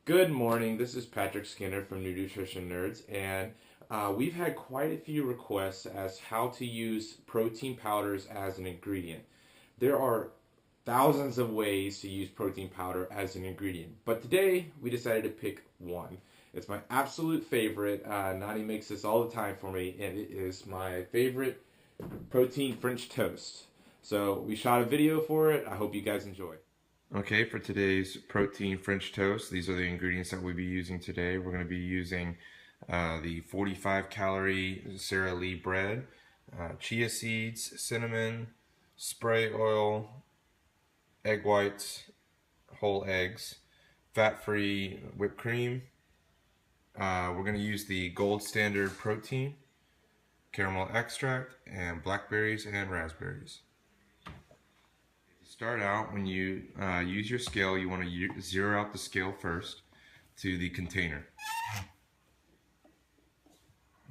Good morning. This is Patrick Skinner from New Nutrition Nerds, and we've had quite a few requests as how to use protein powders as an ingredient. There are thousands of ways to use protein powder as an ingredient, but today we decided to pick one. It's my absolute favorite. Nani makes this all the time for me, and it is my favorite protein French toast. So we shot a video for it. I hope you guys enjoy. Okay, for today's protein French toast, these are the ingredients that we'll be using today. We're going to be using the 45 calorie Sara Lee bread, chia seeds, cinnamon, spray oil, egg whites, whole eggs, fat-free whipped cream. We're going to use the gold standard protein, caramel extract, and blackberries and raspberries. Start out, when you use your scale, you want to zero out the scale first to the container.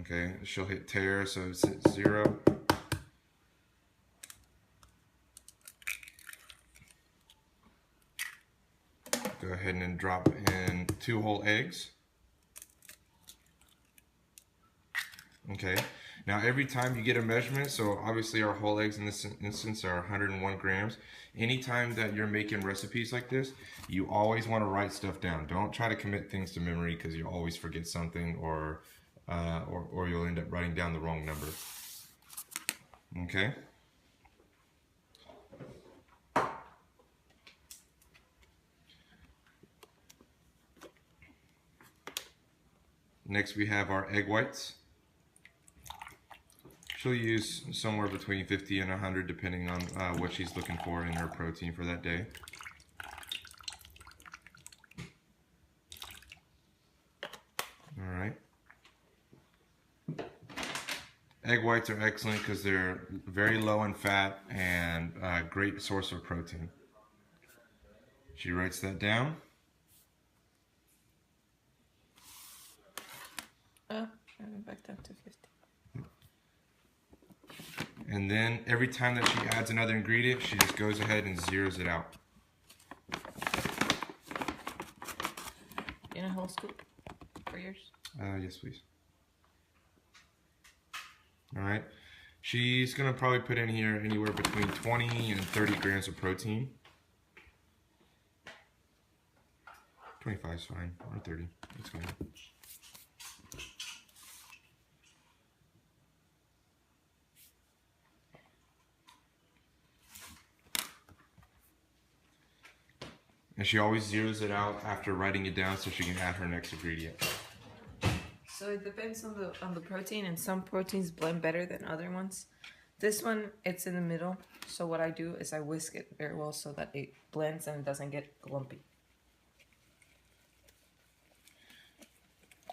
Okay, she'll hit tare, so it's at 0. Go ahead and drop in 2 whole eggs. Okay, now every time you get a measurement, so obviously our whole eggs in this instance are 101 grams. Anytime that you're making recipes like this, you always want to write stuff down. Don't try to commit things to memory because you'll always forget something, or you'll end up writing down the wrong number. Okay. Next we have our egg whites. She'll use somewhere between 50 and 100 depending on what she's looking for in her protein for that day. Alright. Egg whites are excellent because they're very low in fat and a great source of protein. She writes that down. Oh, I went back down to 50. And then every time that she adds another ingredient, she just goes ahead and zeroes it out. In a whole scoop for yours? Yes, please. Alright. She's going to probably put in here anywhere between 20 and 30 grams of protein. 25 is fine, or 30. That's fine. And she always zeroes it out after writing it down so she can add her next ingredient. So it depends on the protein, and some proteins blend better than other ones. This one, it's in the middle. So what I do is I whisk it very well so that it blends and it doesn't get lumpy.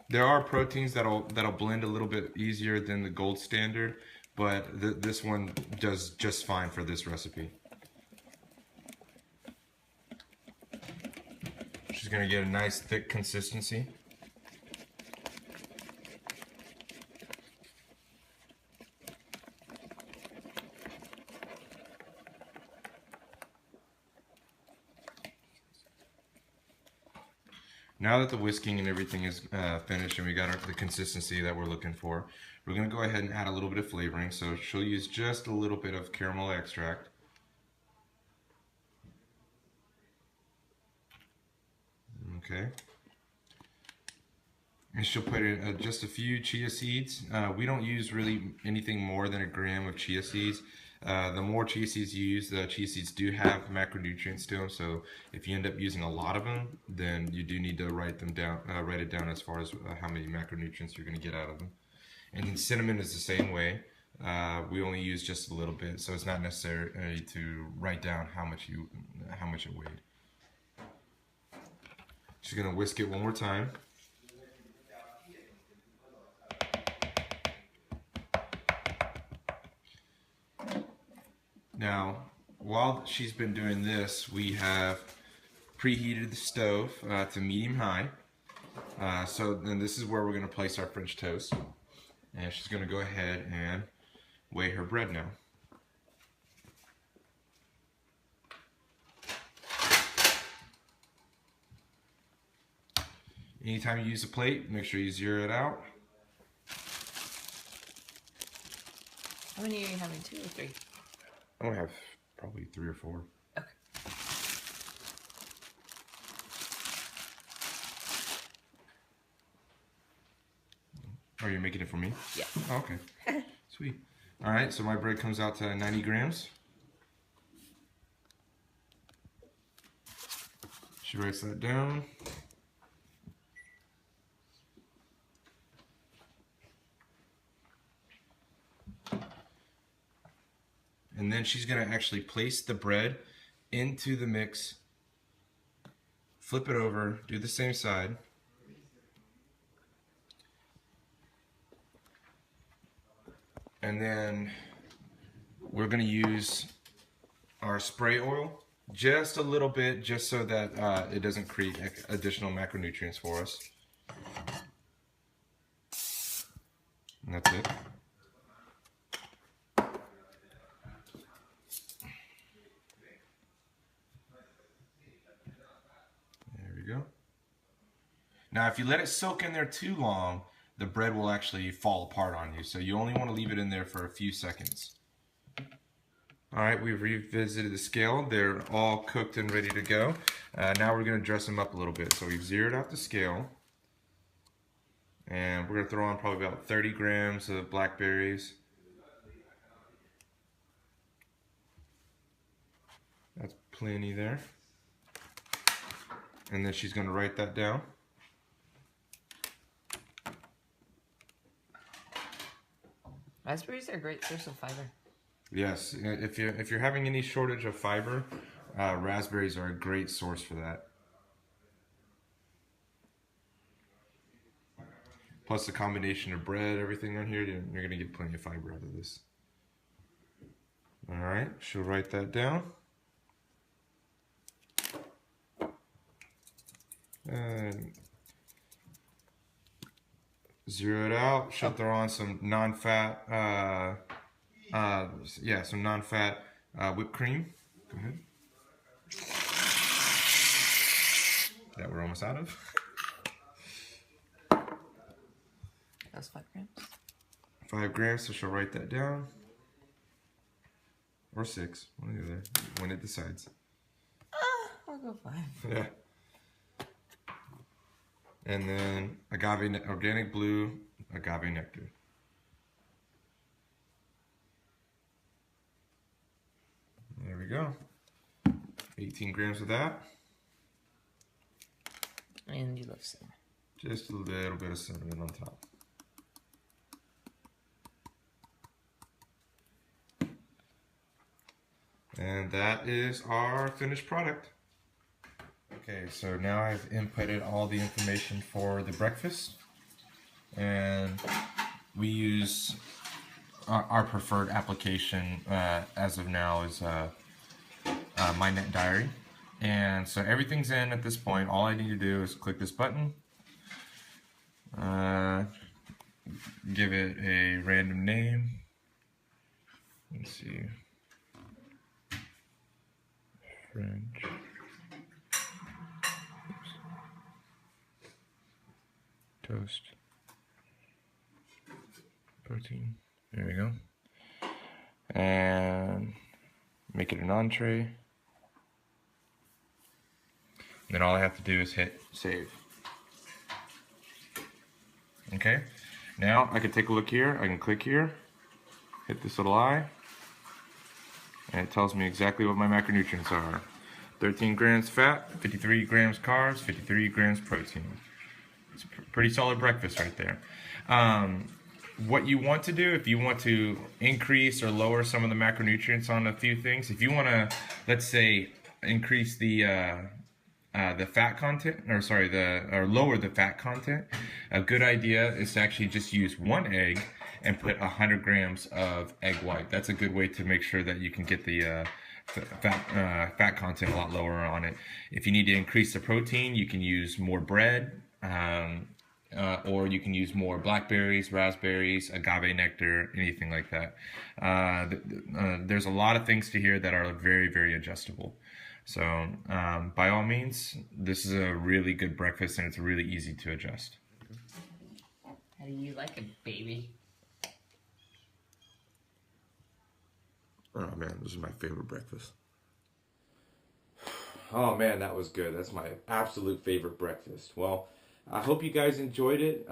There are proteins that'll blend a little bit easier than the gold standard, but this one does just fine for this recipe. She's going to get a nice thick consistency. Now that the whisking and everything is finished and we got the consistency that we're looking for, we're going to go ahead and add a little bit of flavoring. So she'll use just a little bit of caramel extract. Okay. And she'll put in just a few chia seeds. We don't use really anything more than 1 gram of chia seeds. The more chia seeds you use, the chia seeds do have macronutrients to them. So if you end up using a lot of them, then you do need to write them down, write it down as far as how many macronutrients you're going to get out of them. And then cinnamon is the same way. We only use just a little bit, so it's not necessary to write down how much it weighed. She's going to whisk it one more time. Now, while she's been doing this, we have preheated the stove to medium-high. So then this is where we're going to place our French toast. And she's going to go ahead and weigh her bread now. Anytime you use a plate, make sure you zero it out. How many are you having? 2 or 3? I only have probably 3 or 4. Okay. Oh, you're making it for me? Yeah. Oh, okay. Sweet. All right, so my bread comes out to 90 grams. She writes that down. And then she's going to actually place the bread into the mix, flip it over, do the same side. And then we're going to use our spray oil, just a little bit, just so that it doesn't create additional macronutrients for us. And that's it. There we go. Now, if you let it soak in there too long, the bread will actually fall apart on you. So you only want to leave it in there for a few seconds. All right, we've revisited the scale. They're all cooked and ready to go. Now we're going to dress them up a little bit. So we've zeroed out the scale. And we're going to throw on probably about 30 grams of blackberries. That's plenty there. And then she's going to write that down. Raspberries are a great source of fiber. Yes, if you're having any shortage of fiber, raspberries are a great source for that. Plus the combination of bread, everything on here, you're going to get plenty of fiber out of this. All right, she'll write that down. And zero it out. She'll throw on some non-fat, some non-fat whipped cream. Go ahead. That we're almost out of. That's 5 grams. 5 grams, so she'll write that down. Or 6, one or the other, when it decides. I'll go 5. Yeah. And then organic blue agave nectar. There we go. 18 grams of that. And you love cinnamon. Just a little bit of cinnamon on top. And that is our finished product. Okay, so now I've inputted all the information for the breakfast, and we use our preferred application as of now is My Net Diary. And so everything's in at this point. All I need to do is click this button, give it a random name. Let's see. French. Toast. Protein. There we go. And make it an entree. And then all I have to do is hit save. Okay. Now I can take a look here. I can click here, hit this little eye, and it tells me exactly what my macronutrients are. 13 grams fat, 53 grams carbs, 53 grams protein. It's a pretty solid breakfast right there. What you want to do, if you want to increase or lower some of the macronutrients on a few things, if you want to, let's say, increase the fat content, or lower the fat content, a good idea is to actually just use 1 egg and put 100 grams of egg white. That's a good way to make sure that you can get the fat content a lot lower on it. If you need to increase the protein, you can use more bread, or you can use more blackberries, raspberries, agave nectar, anything like that. There's a lot of things to here that are very, very adjustable. So by all means, this is a really good breakfast and it's really easy to adjust. How do you like it, baby? Oh man, this is my favorite breakfast. Oh man, that was good. That's my absolute favorite breakfast. Well, I hope you guys enjoyed it.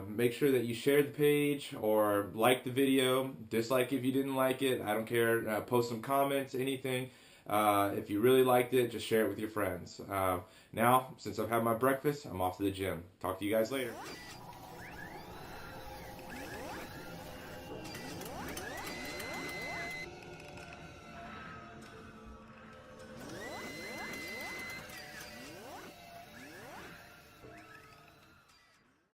Make sure that you share the page or like the video. Dislike if you didn't like it. I don't care. Post some comments, anything. If you really liked it, just share it with your friends. Now, since I've had my breakfast, I'm off to the gym. Talk to you guys later.